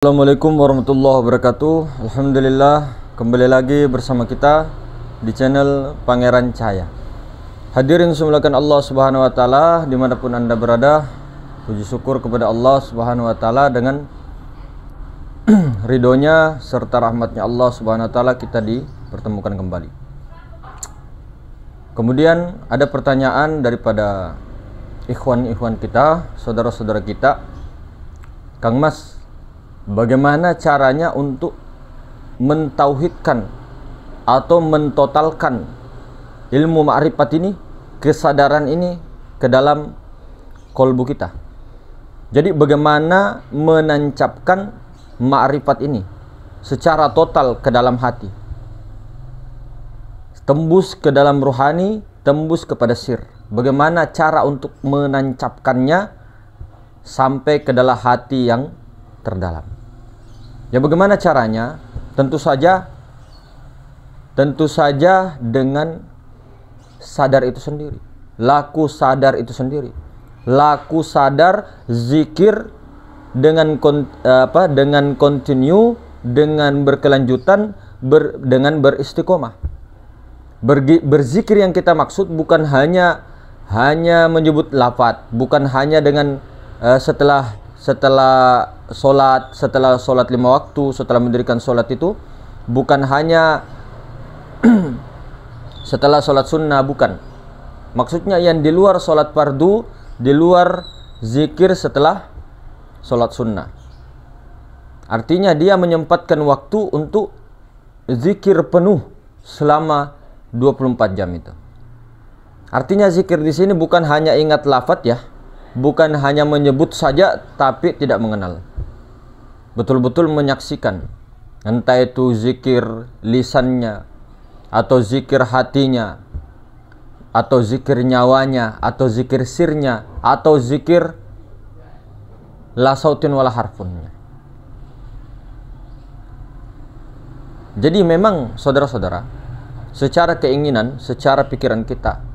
Assalamualaikum warahmatullahi wabarakatuh. Alhamdulillah, kembali lagi bersama kita di channel Pangeran Cahaya. Hadirin semulakan Allah Subhanahu wa taala dimanapun Anda berada. Puji syukur kepada Allah Subhanahu wa taala dengan ridhonya serta rahmatnya Allah Subhanahu wa taala kita dipertemukan kembali. Kemudian ada pertanyaan daripada ikhwan-ikhwan kita, saudara-saudara kita. Kang Mas, bagaimana caranya untuk mentauhidkan atau mentotalkan ilmu ma'rifat ini, kesadaran ini ke dalam kolbu kita? Jadi bagaimana menancapkan ma'rifat ini secara total ke dalam hati, tembus ke dalam rohani, tembus kepada sir. Bagaimana cara untuk menancapkannya sampai ke dalam hati yang terdalam? Ya, bagaimana caranya? Tentu saja dengan sadar itu sendiri, laku sadar itu sendiri, laku sadar zikir dengan dengan kontinu, dengan berkelanjutan, dengan beristiqomah. Berzikir yang kita maksud bukan hanya menyebut lafaz, bukan hanya dengan setelah sholat 5 waktu, setelah mendirikan sholat itu, bukan hanya setelah sholat sunnah, bukan. Maksudnya yang di luar sholat fardu, di luar zikir setelah sholat sunnah. Artinya dia menyempatkan waktu untuk zikir penuh selama 24 jam itu. Artinya zikir di sini bukan hanya ingat lafaz ya, bukan hanya menyebut saja tapi tidak mengenal. Betul-betul menyaksikan, entah itu zikir lisannya, atau zikir hatinya, atau zikir nyawanya, atau zikir sirnya, atau zikir la sautin wala harfunnya. Jadi memang saudara-saudara, secara keinginan, secara pikiran kita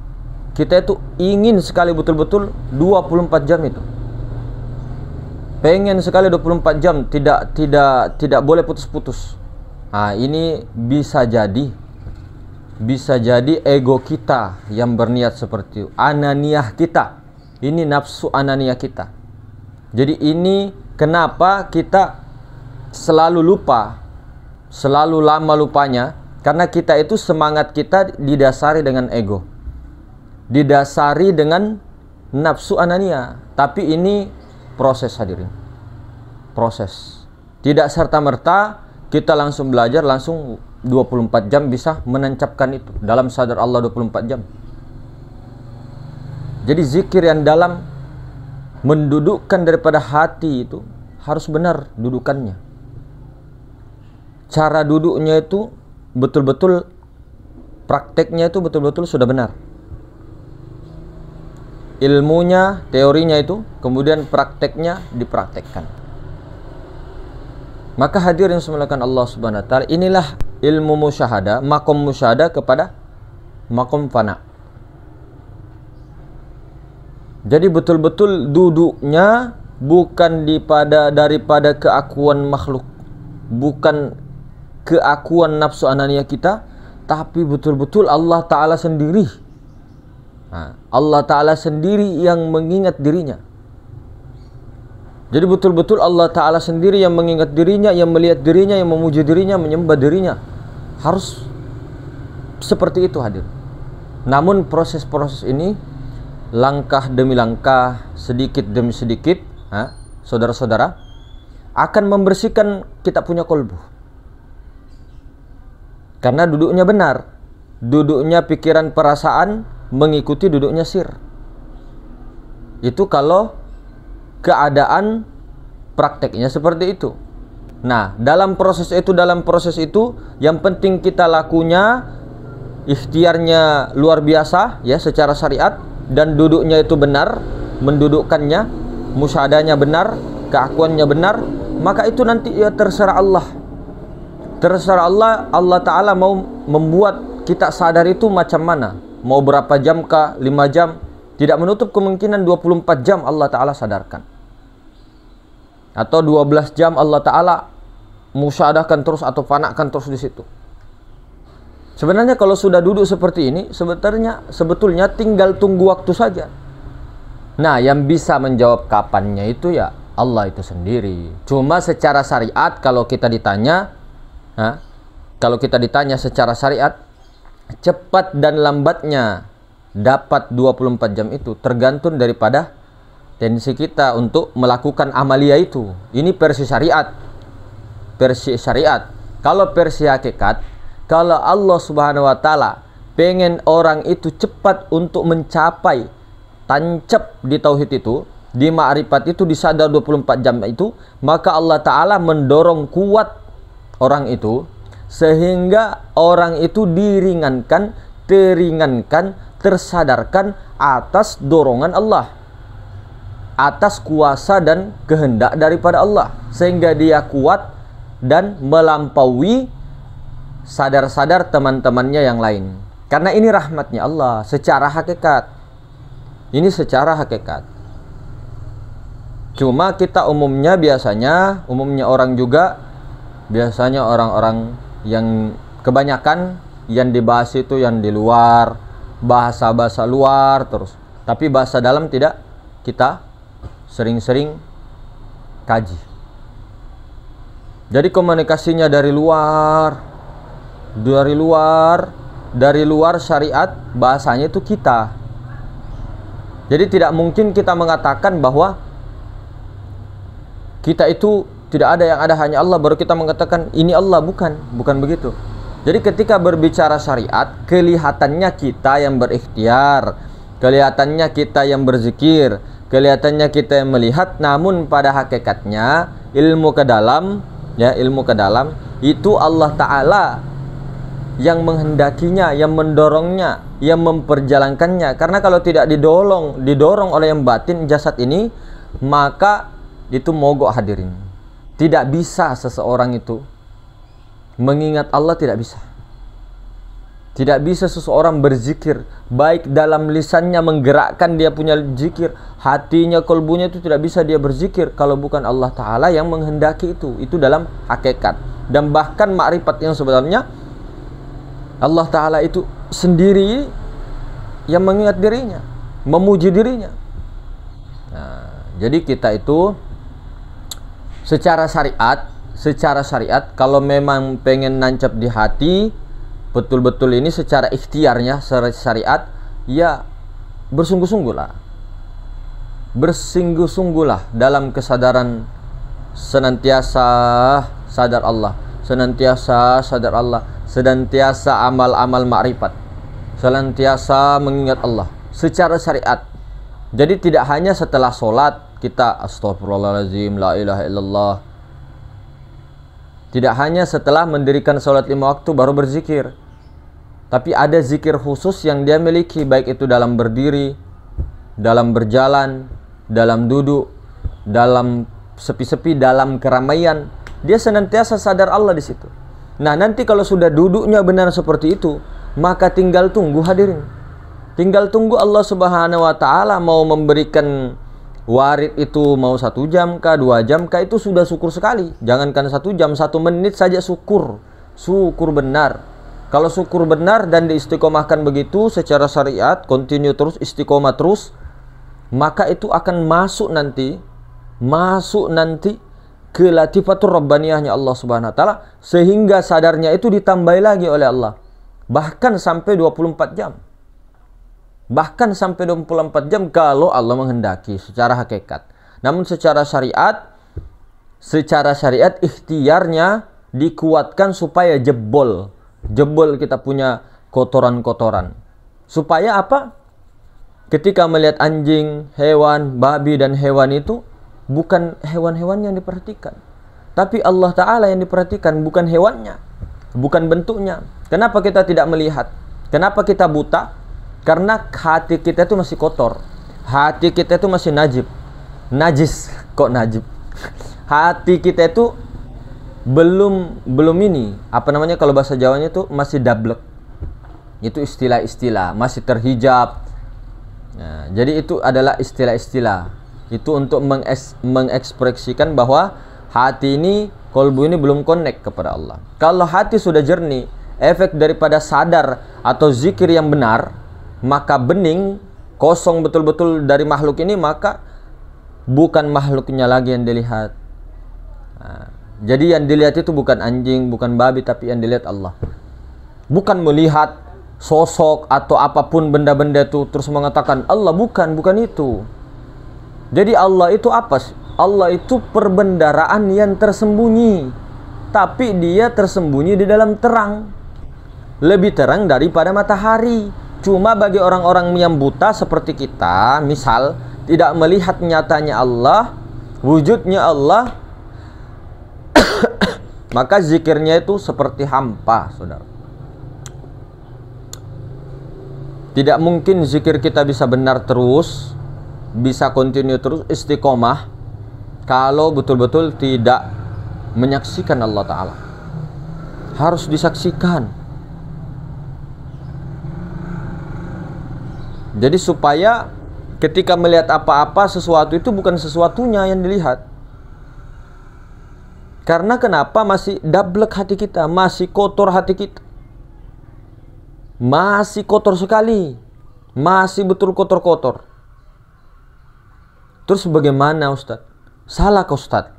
itu ingin sekali betul-betul 24 jam itu. Pengen sekali 24 jam, tidak boleh putus-putus. Nah, ini bisa jadi ego kita yang berniat seperti itu, ananiah kita. Ini nafsu ananiah kita. Jadi ini kenapa kita selalu lupa, selalu lama lupanya, karena kita itu semangat kita didasari dengan ego, didasari dengan nafsu anania. Tapi ini proses, hadirin, proses. Tidak serta-merta kita langsung belajar, langsung 24 jam bisa menancapkan itu dalam sadar Allah 24 jam. Jadi zikir yang dalam, mendudukkan daripada hati itu harus benar dudukannya. Cara duduknya itu betul-betul, prakteknya itu betul-betul sudah benar. Ilmunya, teorinya itu, kemudian prakteknya dipraktekkan. Maka hadirin semulakan Allah Subhanahu wa taala, inilah ilmu musyahadah, makom musyahadah kepada makom fana. Jadi betul-betul duduknya bukan daripada keakuan makhluk, bukan keakuan nafsu anania kita, tapi betul-betul Allah Ta'ala sendiri. Allah Ta'ala sendiri yang mengingat dirinya. Jadi betul-betul Allah Ta'ala sendiri yang mengingat dirinya, yang melihat dirinya, yang memuji dirinya, menyembah dirinya. Harus seperti itu, hadir. Namun proses-proses ini, langkah demi langkah, sedikit demi sedikit, saudara-saudara, akan membersihkan kita punya kolbu. Karena duduknya benar, duduknya pikiran perasaan mengikuti duduknya sir. Itu kalau keadaan prakteknya seperti itu. Nah, dalam proses itu yang penting kita lakunya, ikhtiarnya luar biasa ya secara syariat, dan duduknya itu benar, mendudukkannya, musyahadahnya benar, keakuannya benar, maka itu nanti ya terserah Allah. Terserah Allah, Allah Ta'ala mau membuat kita sadar itu macam mana. Mau berapa jam kah? 5 jam? Tidak menutup kemungkinan 24 jam Allah Ta'ala sadarkan. atau 12 jam Allah Ta'ala musyahadahkan terus atau fanakan terus di situ. Sebenarnya kalau sudah duduk seperti ini, sebetulnya tinggal tunggu waktu saja. Nah, yang bisa menjawab kapannya itu ya Allah itu sendiri. Cuma secara syariat kalau kita ditanya, secara syariat, cepat dan lambatnya dapat 24 jam itu tergantung daripada tendensi kita untuk melakukan amalia itu. Ini versi syariat. Versi syariat. Kalau versi hakikat, kalau Allah Subhanahu wa Ta'ala pengen orang itu cepat untuk mencapai tancap di tauhid itu, di ma'rifat itu, di sadar 24 jam itu, maka Allah Ta'ala mendorong kuat orang itu sehingga orang itu teringankan, tersadarkan atas dorongan Allah, atas kuasa dan kehendak daripada Allah, sehingga dia kuat dan melampaui sadar-sadar teman-temannya yang lain. Karena ini rahmatnya Allah secara hakikat. Ini secara hakikat. Cuma kita umumnya orang-orang yang kebanyakan yang dibahas itu yang di luar, bahasa-bahasa luar terus. Tapi bahasa dalam tidak kita sering-sering kaji. Jadi komunikasinya dari luar syariat, bahasanya itu kita. Jadi tidak mungkin kita mengatakan bahwa kita itu tidak ada, yang ada hanya Allah, baru kita mengatakan ini Allah. Bukan begitu. Jadi ketika berbicara syariat, kelihatannya kita yang berikhtiar, kelihatannya kita yang berzikir, kelihatannya kita yang melihat, namun pada hakikatnya ilmu ke dalam itu Allah Ta'ala yang menghendakinya, yang mendorongnya, yang memperjalankannya. Karena kalau tidak didorong oleh yang batin jasad ini, maka itu mogok hadirin. Tidak bisa seseorang itu mengingat Allah, tidak bisa. Tidak bisa seseorang berzikir, baik dalam lisannya menggerakkan dia punya zikir, hatinya, kolbunya itu tidak bisa dia berzikir kalau bukan Allah Ta'ala yang menghendaki itu. Itu dalam hakikat. Dan bahkan makrifat yang sebenarnya Allah Ta'ala itu sendiri yang mengingat dirinya, memuji dirinya. Nah, jadi kita itu secara syariat kalau memang pengen nancap di hati betul-betul ini secara ikhtiarnya, secara syariat, ya bersungguh-sungguhlah dalam kesadaran, senantiasa sadar Allah, senantiasa amal-amal ma'rifat, senantiasa mengingat Allah secara syariat. Jadi tidak hanya setelah sholat kita astagfirullahaladzim, la ilaha illallah. Tidak hanya setelah mendirikan sholat 5 waktu baru berzikir. Tapi ada zikir khusus yang dia miliki, baik itu dalam berdiri, dalam berjalan, dalam duduk, dalam sepi-sepi, dalam keramaian. Dia senantiasa sadar Allah di situ. Nah, nanti kalau sudah duduknya benar seperti itu, maka tinggal tunggu hadirin. Tinggal tunggu Allah Subhanahu wa Ta'ala mau memberikan warid itu, mau 1 jam kah, 2 jam kah, itu sudah syukur sekali. Jangankan 1 jam, 1 menit saja syukur benar. Kalau syukur benar dan diistiqomahkan begitu secara syariat, continue terus, istiqomah terus, maka itu akan masuk nanti ke latifatul rabbaniyahnya Allah Subhanahu wa Ta'ala, sehingga sadarnya itu ditambah lagi oleh Allah bahkan sampai 24 jam. Bahkan sampai 24 jam kalau Allah menghendaki secara hakikat. Namun secara syariat ikhtiarnya dikuatkan supaya jebol kita punya kotoran-kotoran. Supaya apa? Ketika melihat anjing, hewan, babi dan hewan itu bukan hewan-hewan yang diperhatikan, tapi Allah Ta'ala yang diperhatikan, bukan hewannya, bukan bentuknya. Kenapa kita tidak melihat? Kenapa kita buta? Karena hati kita itu masih kotor. Hati kita itu masih najis. Kok najib? Hati kita itu belum ini, apa namanya kalau bahasa Jawanya itu masih dablek. Itu istilah-istilah, masih terhijab. Nah, jadi itu adalah istilah-istilah. Itu untuk mengekspresikan bahwa hati ini, kolbu ini belum connect kepada Allah. Kalau hati sudah jernih, efek daripada sadar atau zikir yang benar, maka bening, kosong betul-betul dari makhluk ini, maka bukan makhluknya lagi yang dilihat. Nah, jadi yang dilihat itu bukan anjing, bukan babi, tapi yang dilihat Allah. Bukan melihat sosok atau apapun benda-benda itu terus mengatakan Allah, bukan itu. Jadi Allah itu apa sih? Allah itu perbendaraan yang tersembunyi, tapi dia tersembunyi di dalam terang, lebih terang daripada matahari. Cuma bagi orang-orang yang buta seperti kita, misal tidak melihat nyatanya Allah, wujudnya Allah, maka zikirnya itu seperti hampa, saudara. Tidak mungkin zikir kita bisa benar terus, bisa continue terus, istiqomah, kalau betul-betul tidak menyaksikan Allah Ta'ala. Harus disaksikan. Jadi supaya ketika melihat apa-apa, sesuatu itu bukan sesuatunya yang dilihat. Karena kenapa? Masih dablek hati kita, masih kotor hati kita, masih kotor sekali, masih betul kotor-kotor. Terus bagaimana Ustadz? Salah ke Ustadz?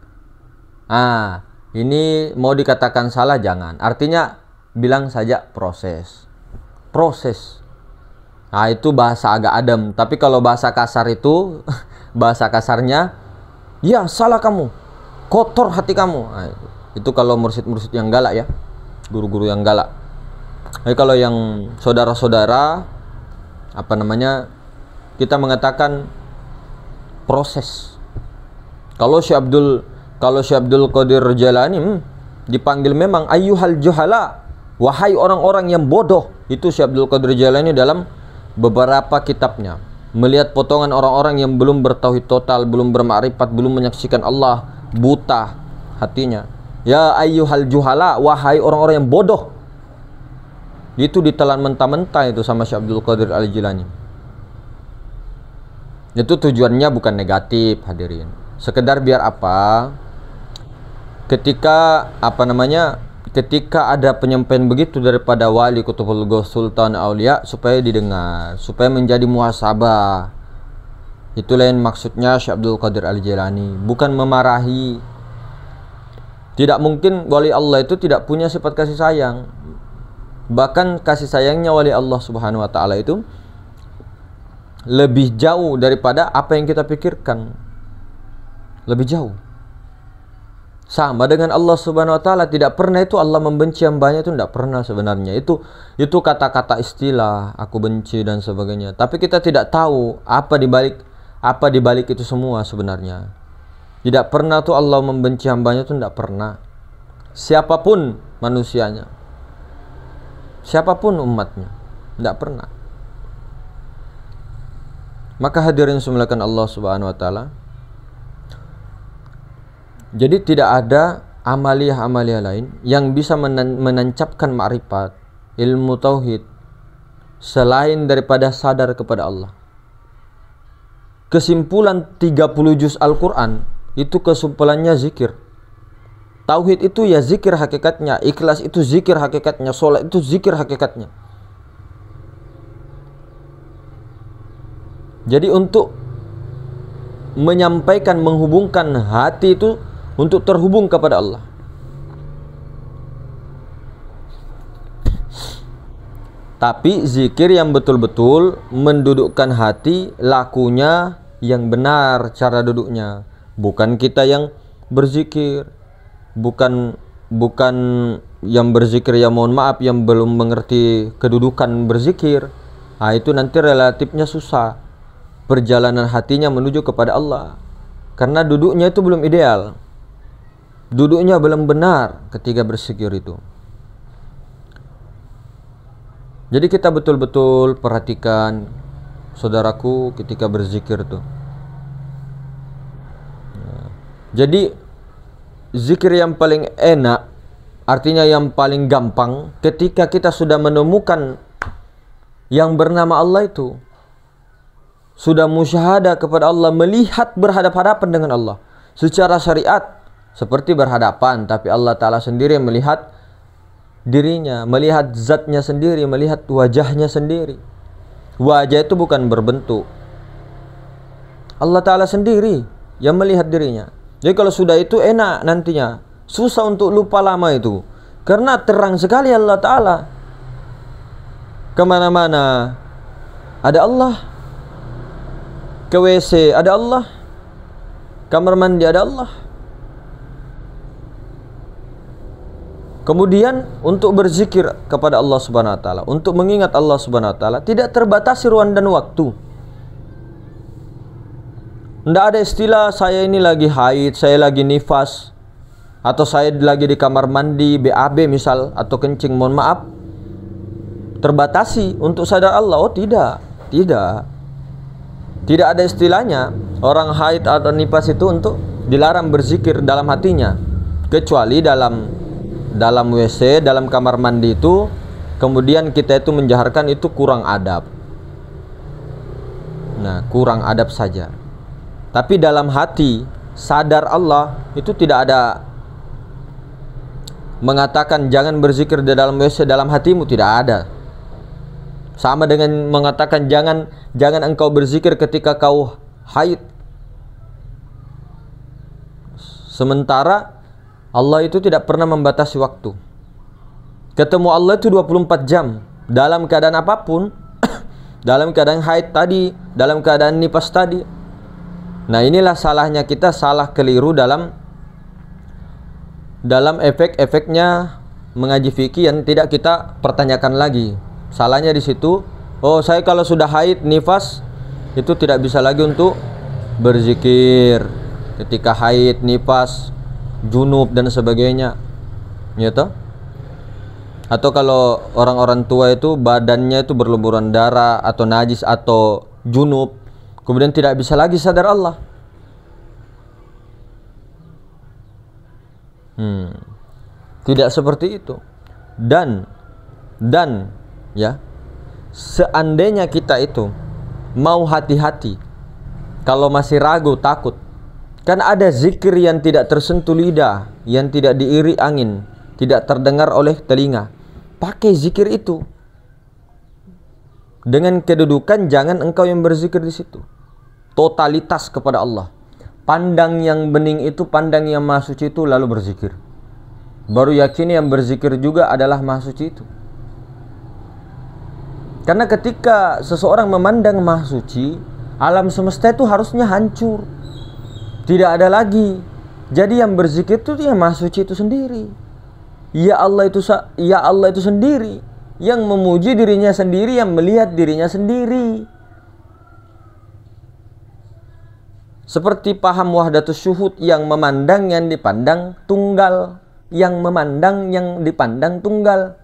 Ini mau dikatakan salah jangan. Artinya bilang saja proses. Nah, itu bahasa agak adem. Tapi kalau bahasa kasar itu, bahasa kasarnya, ya salah kamu, kotor hati kamu. Nah, itu kalau mursyid-mursyid yang galak ya, guru-guru yang galak. Tapi kalau yang saudara-saudara, kita mengatakan proses. Kalau Syekh Abdul Qadir Jalani dipanggil memang ayyuhal juhala, wahai orang-orang yang bodoh. Itu Syekh Abdul Qadir Jalani dalam beberapa kitabnya melihat potongan orang-orang yang belum bertauhid total, belum bermakrifat, belum menyaksikan Allah, buta hatinya. Ya ayyuhal juhala, wahai orang-orang yang bodoh. Itu ditelan mentah-mentah itu sama Syekh Abdul Qadir Al-Jilani. Itu tujuannya bukan negatif, hadirin. Sekedar biar apa? Ketika ketika ada penyampaian begitu daripada wali kutubul ghaus, sultan aulia, supaya didengar, supaya menjadi muhasabah. Itulah yang maksudnya Syekh Abdul Qadir Al-Jilani, bukan memarahi. Tidak mungkin wali Allah itu tidak punya sifat kasih sayang. Bahkan kasih sayangnya wali Allah Subhanahu wa taala itu lebih jauh daripada apa yang kita pikirkan. Lebih jauh. Sama dengan Allah Subhanahu wa taala, tidak pernah itu Allah membenci hambanya, itu tidak pernah sebenarnya. Itu kata-kata istilah, aku benci dan sebagainya. Tapi kita tidak tahu apa di balik itu semua sebenarnya. Tidak pernah tuh Allah membenci hambanya, itu tidak pernah. Siapapun manusianya, siapapun umatnya, tidak pernah. Maka hadirin semuliakan Allah Subhanahu wa taala, jadi tidak ada amaliyah-amaliyah lain yang bisa menancapkan ma'rifat, ilmu tauhid, selain daripada sadar kepada Allah. Kesimpulan 30 juz Al-Quran itu kesimpulannya zikir. Tauhid itu ya zikir hakikatnya, ikhlas itu zikir hakikatnya, sholat itu zikir hakikatnya. Jadi untuk menyampaikan, menghubungkan hati itu untuk terhubung kepada Allah. Tapi zikir yang betul-betul mendudukkan hati, lakunya yang benar cara duduknya. Bukan kita yang berzikir, bukan yang berzikir yang mohon maaf yang belum mengerti kedudukan berzikir. Nah, itu nanti relatifnya susah perjalanan hatinya menuju kepada Allah, karena duduknya itu belum ideal, duduknya belum benar ketika berzikir itu. Jadi kita betul-betul perhatikan, saudaraku, ketika berzikir tuh. Jadi zikir yang paling enak, artinya yang paling gampang, ketika kita sudah menemukan yang bernama Allah itu. sudah musyahadah kepada Allah, melihat berhadap-hadapan dengan Allah secara syariat seperti berhadapan, tapi Allah Ta'ala sendiri melihat dirinya, melihat zatnya sendiri, melihat wajahnya sendiri. Wajah itu bukan berbentuk, Allah Ta'ala sendiri yang melihat dirinya. Jadi kalau sudah itu enak nantinya, susah untuk lupa lama itu, karena terang sekali Allah Ta'ala. Kemana-mana ada Allah, ke WC ada Allah, kamar mandi ada Allah. Kemudian untuk berzikir kepada Allah Subhanahu wa taala, untuk mengingat Allah Subhanahu wa taala tidak terbatasi ruang dan waktu. Tidak ada istilah saya ini lagi haid, saya lagi nifas, atau saya lagi di kamar mandi BAB misal, atau kencing, mohon maaf, terbatasi untuk sadar Allah. Oh tidak, tidak ada istilahnya orang haid atau nifas itu untuk dilarang berzikir dalam hatinya, kecuali dalam WC, dalam kamar mandi itu, kemudian kita itu menjaharkan, itu kurang adab. Nah, kurang adab saja. Tapi dalam hati sadar Allah, itu tidak ada mengatakan jangan berzikir di dalam WC, dalam hatimu tidak ada. Sama dengan mengatakan jangan engkau berzikir ketika kau haid. Sementara Allah itu tidak pernah membatasi waktu. Ketemu Allah itu 24 jam dalam keadaan apapun. Dalam keadaan haid tadi, dalam keadaan nifas tadi. Nah, inilah salahnya kita, salah keliru dalam efek-efeknya mengaji fikih yang tidak kita pertanyakan lagi. Salahnya di situ. Oh, saya kalau sudah haid, nifas, itu tidak bisa lagi untuk berzikir ketika haid, nifas, junub dan sebagainya, ya toh? Atau kalau orang-orang tua itu badannya itu berlumuran darah atau najis atau junub, kemudian tidak bisa lagi sadar Allah. Tidak seperti itu. Dan ya, seandainya kita itu mau hati-hati, kalau masih ragu, takut, kan ada zikir yang tidak tersentuh lidah, yang tidak diiri angin, tidak terdengar oleh telinga. Pakai zikir itu. Dengan kedudukan jangan engkau yang berzikir di situ. Totalitas kepada Allah. Pandang yang bening itu, pandang yang maha suci itu, lalu berzikir. Baru yakini yang berzikir juga adalah maha suci itu. Karena ketika seseorang memandang maha suci, alam semesta itu harusnya hancur. Tidak ada lagi. Jadi yang berzikir itu yang maha suci itu sendiri. Ya Allah itu sendiri yang memuji dirinya sendiri, yang melihat dirinya sendiri. Seperti paham wahdatus syuhud, yang memandang yang dipandang tunggal, yang memandang yang dipandang tunggal.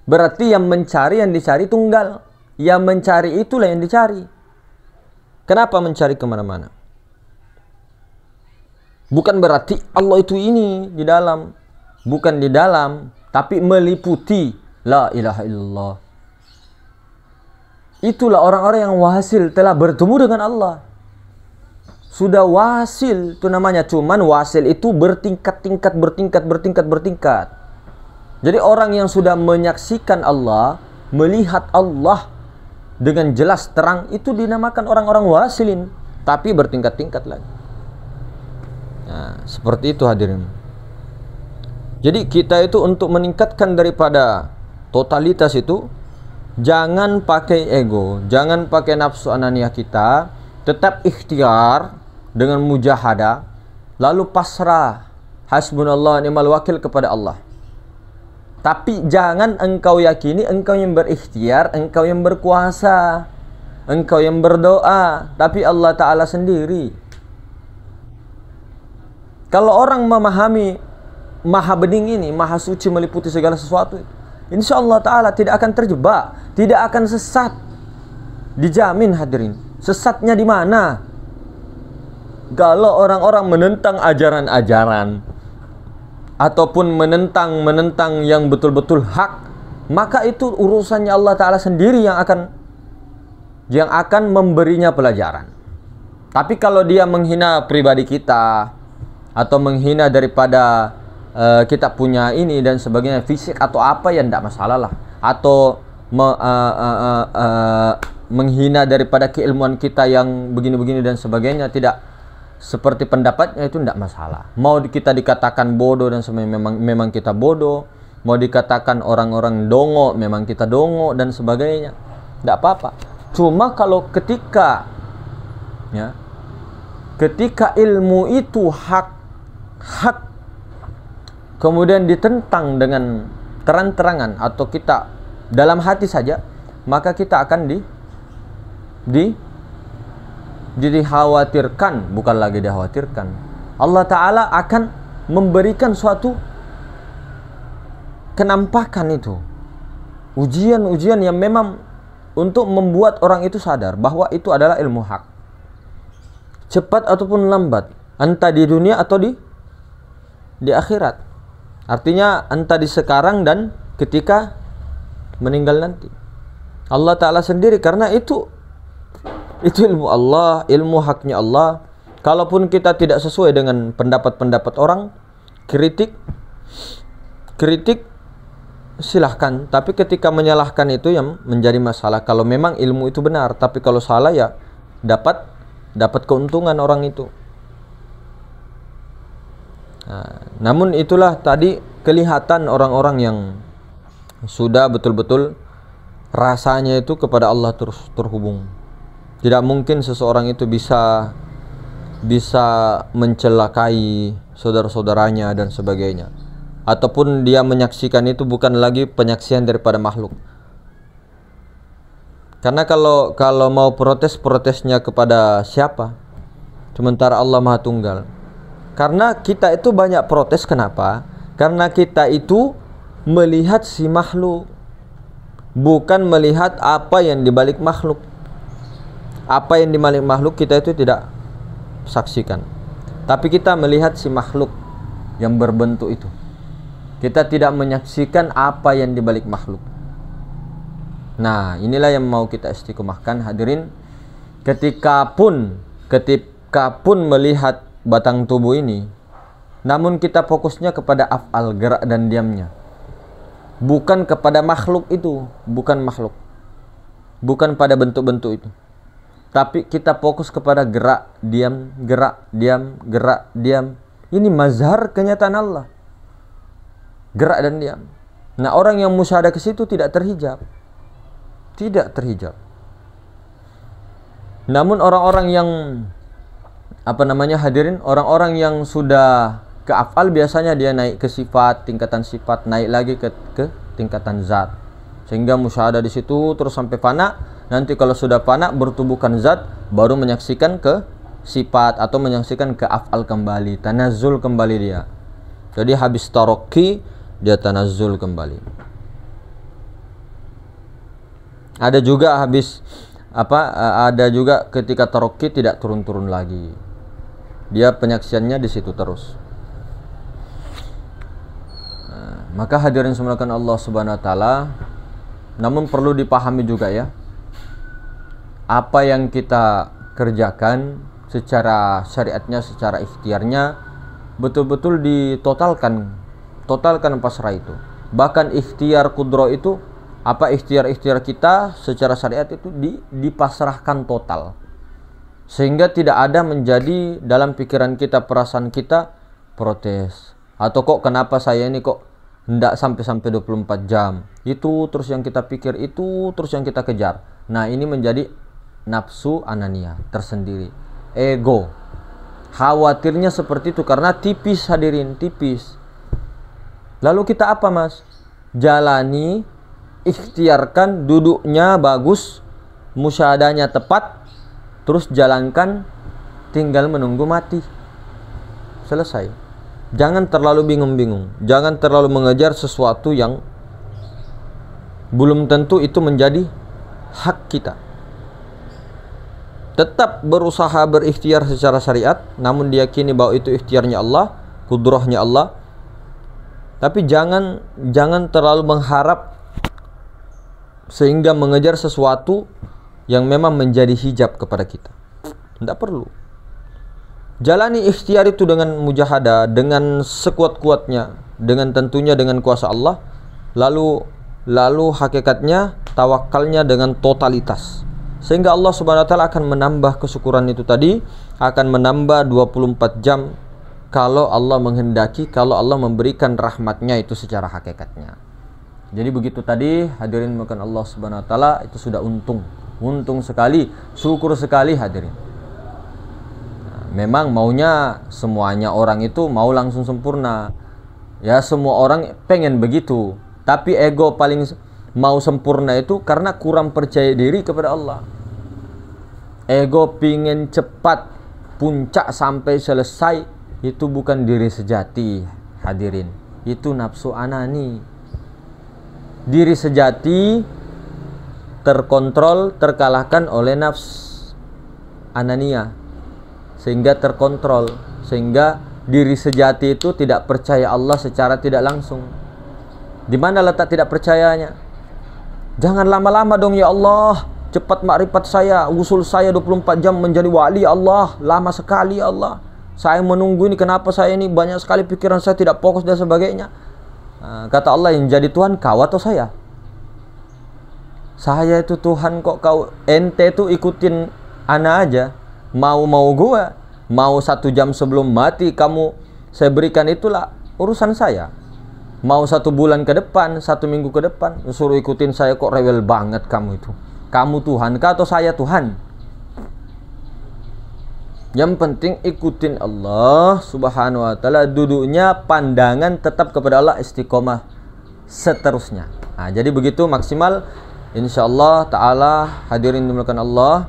Berarti yang mencari yang dicari tunggal, yang mencari itulah yang dicari. Kenapa mencari kemana-mana? Bukan berarti Allah itu ini di dalam, bukan di dalam, tapi meliputi la ilaha illallah. Itulah orang-orang yang wasil, telah bertemu dengan Allah. Sudah wasil, itu namanya. Cuman wasil itu bertingkat-tingkat. Jadi orang yang sudah menyaksikan Allah, melihat Allah dengan jelas terang, itu dinamakan orang-orang wasilin, tapi bertingkat-tingkat lagi. Nah, seperti itu hadirin. Jadi kita itu untuk meningkatkan daripada totalitas itu, jangan pakai ego, jangan pakai nafsu ananiyah kita, tetap ikhtiar dengan mujahadah, lalu pasrah, hasbunallah ni'mal wakil kepada Allah. Tapi jangan engkau yakini engkau yang berikhtiar, engkau yang berkuasa, engkau yang berdoa, tapi Allah Ta'ala sendiri. Kalau orang memahami maha bening ini, maha suci meliputi segala sesuatu, insya Allah Ta'ala tidak akan terjebak, tidak akan sesat. Dijamin hadirin. Sesatnya di mana? Kalau orang-orang menentang ajaran-ajaran ataupun menentang yang betul-betul hak, maka itu urusannya Allah Ta'ala sendiri yang akan yang akan memberinya pelajaran. Tapi kalau dia menghina pribadi kita atau menghina daripada kita punya ini dan sebagainya, fisik atau apa, ya tidak masalah lah. Atau menghina daripada keilmuan kita yang begini-begini dan sebagainya, tidak seperti pendapatnya, itu tidak masalah. Mau kita dikatakan bodoh dan sebagainya, memang kita bodoh. Mau dikatakan orang-orang dongo, memang kita dongo dan sebagainya, tidak apa-apa. Cuma kalau ketika ilmu itu hak kemudian ditentang dengan terang-terangan, atau kita dalam hati saja, maka kita akan dikhawatirkan, bukan lagi dikhawatirkan. Allah Ta'ala akan memberikan suatu kenampakan, itu ujian-ujian yang memang untuk membuat orang itu sadar bahwa itu adalah ilmu hak, cepat ataupun lambat, entah di dunia atau di akhirat. Artinya entah di sekarang dan ketika meninggal nanti. Allah Ta'ala sendiri, karena itu ilmu Allah, ilmu haknya Allah. Kalaupun kita tidak sesuai dengan pendapat-pendapat orang, kritik silahkan. Tapi ketika menyalahkan itu yang menjadi masalah. Kalau memang ilmu itu benar, tapi kalau salah ya dapat keuntungan orang itu. Nah, namun itulah tadi kelihatan orang-orang yang sudah betul-betul rasanya itu kepada Allah terus terhubung. Tidak mungkin seseorang itu bisa mencelakai saudara-saudaranya dan sebagainya. Ataupun dia menyaksikan itu bukan lagi penyaksian daripada makhluk. Karena kalau mau protesnya kepada siapa? Sementara Allah Maha Tunggal. Karena kita itu banyak protes, kenapa? Karena kita itu melihat si makhluk, bukan melihat apa yang dibalik makhluk. Apa yang dibalik makhluk kita itu tidak saksikan, tapi kita melihat si makhluk yang berbentuk itu. Kita tidak menyaksikan apa yang dibalik makhluk. Nah, inilah yang mau kita istiqomahkan, hadirin. Ketika pun melihat batang tubuh ini, namun kita fokusnya kepada af'al, gerak dan diamnya, bukan kepada makhluk itu, bukan pada bentuk-bentuk itu. Tapi kita fokus kepada gerak, diam, gerak, diam, gerak, diam. Ini mazhar kenyataan Allah. Gerak dan diam. Nah, orang yang musyahadah ke situ tidak terhijab. Tidak terhijab. Namun orang-orang yang hadirin, orang-orang yang sudah ke af'al, biasanya dia naik ke sifat, tingkatan sifat, naik lagi ke tingkatan zat. Sehingga musyahadah di situ terus sampai fana. Nanti kalau sudah fana bertubuhkan zat, baru menyaksikan ke sifat atau menyaksikan ke af'al kembali, tanazzul kembali dia. Jadi habis taraqi dia tanazzul kembali. Ada juga ada juga ketika taraqi tidak turun-turun lagi. Dia penyaksiannya di situ terus. Maka hadirin semulakan Allah Subhanahu wa taala, namun perlu dipahami juga ya, apa yang kita kerjakan secara syariatnya, secara ikhtiarnya, betul-betul ditotalkan pasrah itu. Bahkan ikhtiar kudro itu, ikhtiar kita secara syariat itu dipasrahkan total. Sehingga tidak ada menjadi dalam pikiran kita, perasaan kita protes. Atau kok kenapa saya ini kok hendak sampai 24 jam. Itu terus yang kita pikir, itu terus yang kita kejar. Nah, ini menjadi nafsu anania tersendiri, ego. Khawatirnya seperti itu karena tipis, hadirin, tipis. Lalu kita apa, Mas? Jalani, ikhtiarkan, duduknya bagus, musyahadahnya tepat, terus jalankan, tinggal menunggu mati. Selesai. Jangan terlalu bingung-bingung, jangan terlalu mengejar sesuatu yang belum tentu itu menjadi hak kita. Tetap berusaha berikhtiar secara syariat, namun diyakini bahwa itu ikhtiarnya Allah, kudrahnya Allah. Tapi jangan terlalu mengharap sehingga mengejar sesuatu yang memang menjadi hijab kepada kita. Tidak perlu. Jalani ikhtiar itu dengan mujahadah, dengan sekuat-kuatnya, dengan tentunya dengan kuasa Allah. Lalu hakikatnya tawakalnya dengan totalitas. Sehingga Allah Subhanahu wa taala akan menambah kesyukuran itu tadi, akan menambah 24 jam kalau Allah menghendaki, kalau Allah memberikan rahmatnya itu secara hakikatnya. Jadi begitu tadi, hadirin makan Allah Subhanahu wa taala, itu sudah untung sekali, syukur sekali hadirin. Memang maunya semuanya orang itu mau langsung sempurna. Ya, semua orang pengen begitu. Tapi ego paling mau sempurna itu karena kurang percaya diri kepada Allah. Ego pingin cepat puncak sampai selesai, itu bukan diri sejati hadirin. Itu nafsu anani. Diri sejati terkontrol, terkalahkan oleh nafs anania, sehingga terkontrol, sehingga diri sejati itu tidak percaya Allah secara tidak langsung. Di mana letak tidak percayanya? Jangan lama-lama dong ya Allah, cepat makrifat saya, usul saya 24 jam menjadi wali Allah, lama sekali ya Allah. Saya menunggu ini, kenapa saya ini banyak sekali pikiran saya tidak fokus dan sebagainya. Kata Allah, yang jadi Tuhan kau atau saya? Saya itu Tuhan kok, kau ente itu ikutin ana aja. Mau gua, mau 1 jam sebelum mati kamu saya berikan, itulah urusan saya. Mau 1 bulan ke depan, 1 minggu ke depan, suruh ikutin saya, kok rewel banget kamu itu. Kamu Tuhan kah atau saya Tuhan? Yang penting ikutin Allah Subhanahu wa taala, duduknya pandangan tetap kepada Allah, istiqomah seterusnya. Nah, jadi begitu maksimal insyaallah taala hadirin dimuliakan Allah.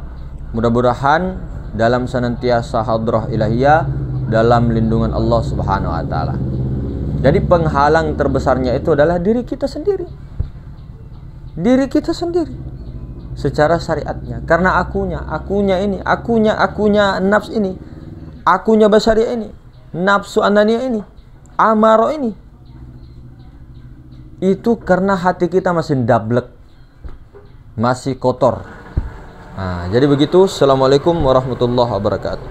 Mudah-mudahan dalam senantiasa hadrah ilahiyah, dalam lindungan Allah Subhanahu wa taala. Jadi penghalang terbesarnya itu adalah diri kita sendiri. Diri kita sendiri. Secara syariatnya, karena akunya ini, akunya nafs ini, akunya basyariah ini, nafsu ananiyah ini, amaro ini, itu karena hati kita masih dablek, masih kotor. Nah, jadi begitu. Assalamualaikum warahmatullahi wabarakatuh.